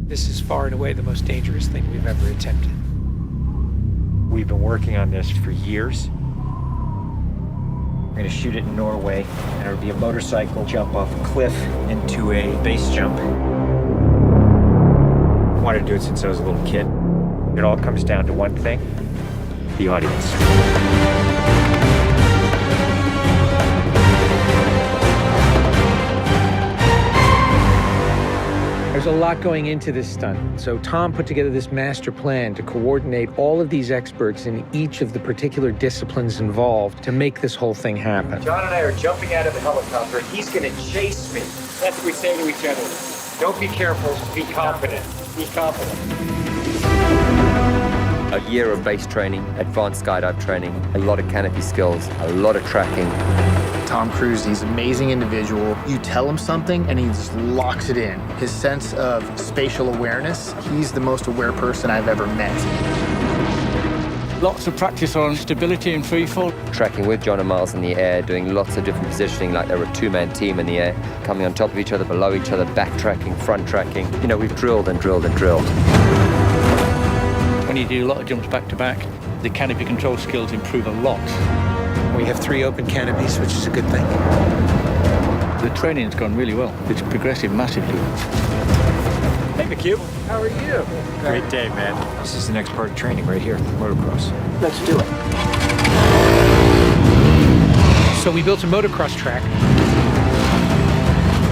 This is far and away the most dangerous thing we've ever attempted. We've been working on this for years. We're gonna shoot it in Norway, and it'll be a motorcycle jump off a cliff into a base jump. I wanted to do it since I was a little kid. It all comes down to one thing: the audience. There's a lot going into this stunt, so Tom put together this master plan to coordinate all of these experts in each of the particular disciplines involved to make this whole thing happen. John and I are jumping out of the helicopter. He's gonna chase me. That's what we say to each other. Don't be careful, be confident. Be confident. A year of base training, advanced skydive training, a lot of canopy skills, a lot of tracking. Tom Cruise, he's an amazing individual. You tell him something and he just locks it in. His sense of spatial awareness, he's the most aware person I've ever met. Lots of practice on stability and free fall. Tracking with John and Miles in the air, doing lots of different positioning like they were a two-man team in the air, coming on top of each other, below each other, backtracking, front tracking. You know, we've drilled and drilled and drilled. When you do a lot of jumps back to back, the canopy control skills improve a lot. We have 3 open canopies, which is a good thing. The training's gone really well. It's progressive massively. Hey, McHugh. How are you? Great day, man. This is the next part of training right here, motocross. Let's do it. So we built a motocross track.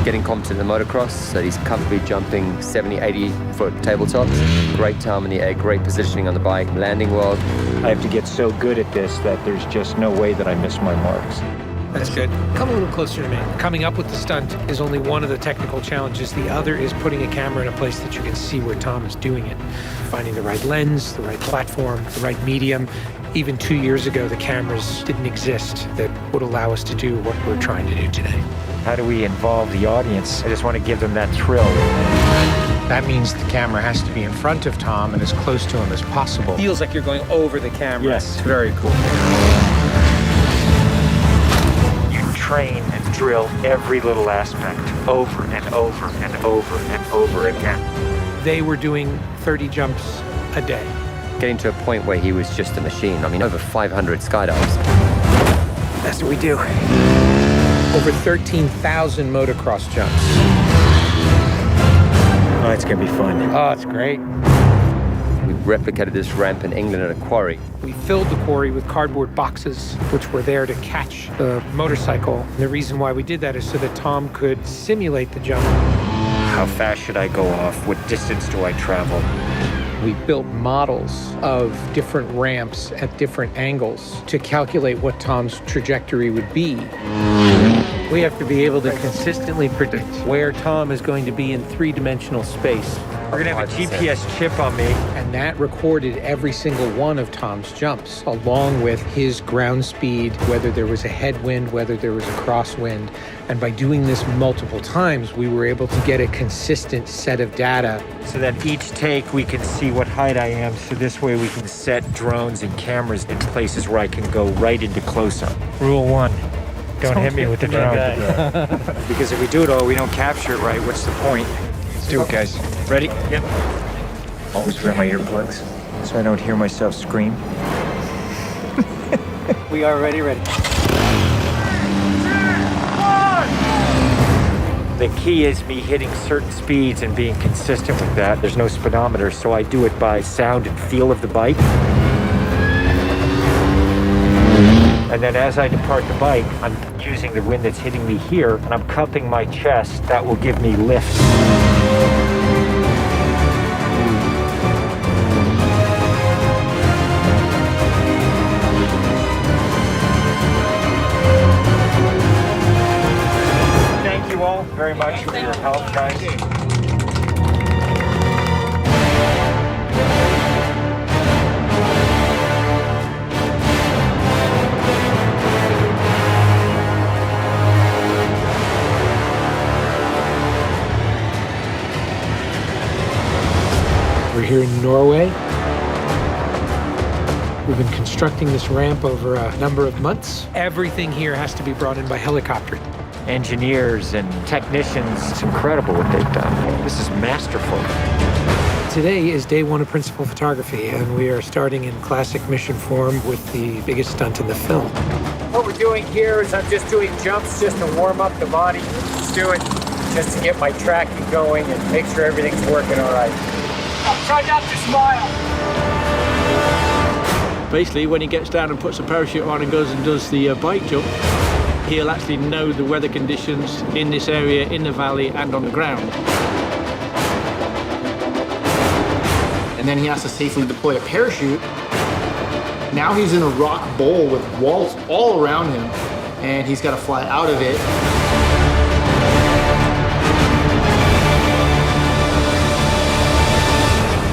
Getting competent in the motocross, so he's comfortably jumping 70, 80-foot tabletops. Great time in the air, great positioning on the bike, landing well. I have to get so good at this that there's just no way that I miss my marks. That's good. Come a little closer to me. Coming up with the stunt is only one of the technical challenges. The other is putting a camera in a place that you can see where Tom is doing it. Finding the right lens, the right platform, the right medium. Even 2 years ago, the cameras didn't exist that would allow us to do what we're trying to do today. How do we involve the audience? I just want to give them that thrill. That means the camera has to be in front of Tom and as close to him as possible. Feels like you're going over the camera. Yes, very cool. You train and drill every little aspect over and over and over and over again. They were doing 30 jumps a day. Getting to a point where he was just a machine. I mean, over 500 skydives. That's what we do. Over 13,000 motocross jumps. Oh, it's gonna be fun. Oh, it's great. We replicated this ramp in England at a quarry. We filled the quarry with cardboard boxes, which were there to catch the motorcycle. And the reason why we did that is so that Tom could simulate the jump. How fast should I go off? What distance do I travel? We built models of different ramps at different angles to calculate what Tom's trajectory would be. We have to be able to consistently predict where Tom is going to be in 3-dimensional space. We're gonna have a GPS chip on me. And that recorded every single one of Tom's jumps, along with his ground speed, whether there was a headwind, whether there was a crosswind. And by doing this multiple times, we were able to get a consistent set of data. So that each take we can see what height I am, so this way we can set drones and cameras in places where I can go right into close-up. Rule 1, don't hit me with the drone. Because if we do it all, we don't capture it right, what's the point? Let's do it, guys. Ready? Yep. Always wear my earplugs so I don't hear myself scream. We are ready. The key is me hitting certain speeds and being consistent with that. There's no speedometer, so I do it by sound and feel of the bike. And then as I depart the bike, I'm using the wind that's hitting me here, and I'm cupping my chest. That will give me lift. Thank you all very much for your help, guys. We're here in Norway. We've been constructing this ramp over a number of months. Everything here has to be brought in by helicopter. engineers and technicians. It's incredible what they've done. This is masterful. Today is day one of principal photography, and we are starting in classic mission form with the biggest stunt in the film. What we're doing here is I'm just doing jumps just to warm up the body. Just do it just to get my tracking going and make sure everything's working all right. Try not to smile. Basically, when he gets down and puts a parachute on and goes and does the bike jump, he'll actually know the weather conditions in this area, in the valley, and on the ground. And then he has to safely deploy a parachute. Now he's in a rock bowl with walls all around him, and he's got to fly out of it.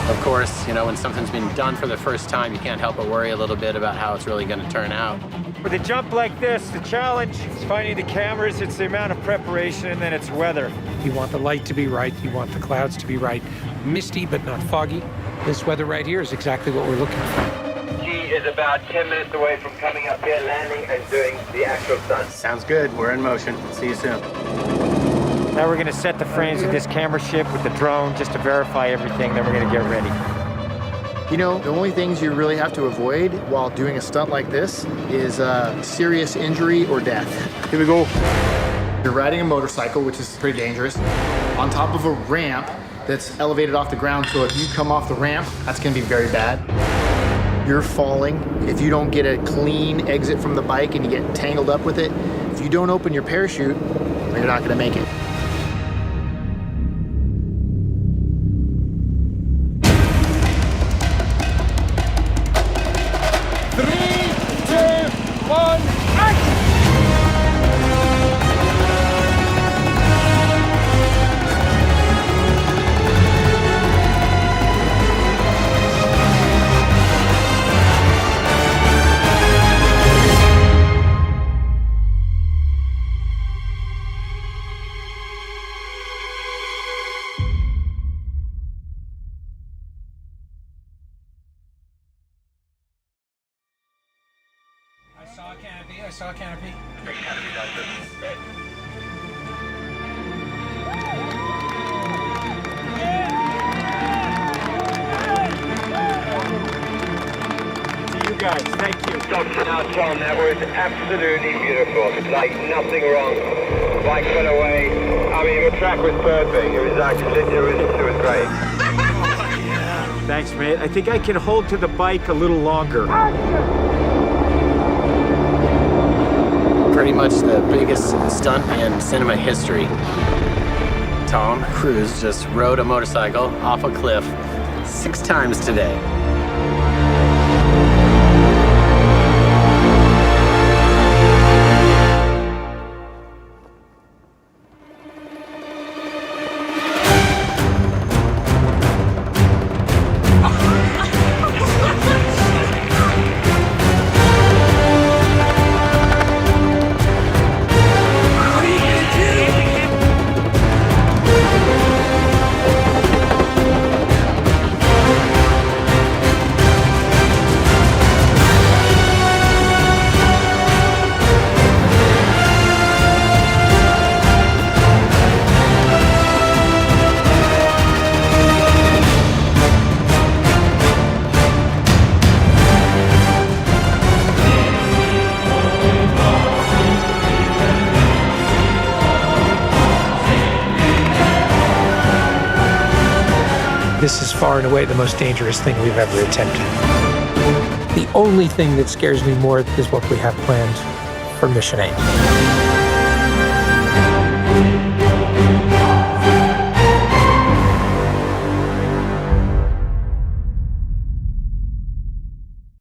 Of course, you know, when something's been done for the first time, you can't help but worry a little bit about how it's really going to turn out. With a jump like this, the challenge is finding the cameras, it's the amount of preparation, and then it's weather. You want the light to be right, you want the clouds to be right. Misty, but not foggy. This weather right here is exactly what we're looking for. He is about 10 minutes away from coming up here, landing, and doing the actual stunt. Sounds good. We're in motion. See you soon. Now we're gonna set the frames with this camera ship with the drone just to verify everything, then we're gonna get ready. You know, the only things you really have to avoid while doing a stunt like this is serious injury or death. Here we go. You're riding a motorcycle, which is pretty dangerous, on top of a ramp that's elevated off the ground, so if you come off the ramp, that's gonna be very bad. You're falling. If you don't get a clean exit from the bike and you get tangled up with it, if you don't open your parachute, you're not gonna make it. I saw a canopy. To you guys, thank you. Now, Tom, that was absolutely beautiful. Like nothing wrong. Bike went away. I mean, the track was perfect. It was actually, it was great. Thanks, mate. I think I can hold to the bike a little longer. Pretty much the biggest stunt in cinema history. Tom Cruise just rode a motorcycle off a cliff 6 times today. This is far and away the most dangerous thing we've ever attempted. The only thing that scares me more is what we have planned for Mission 8.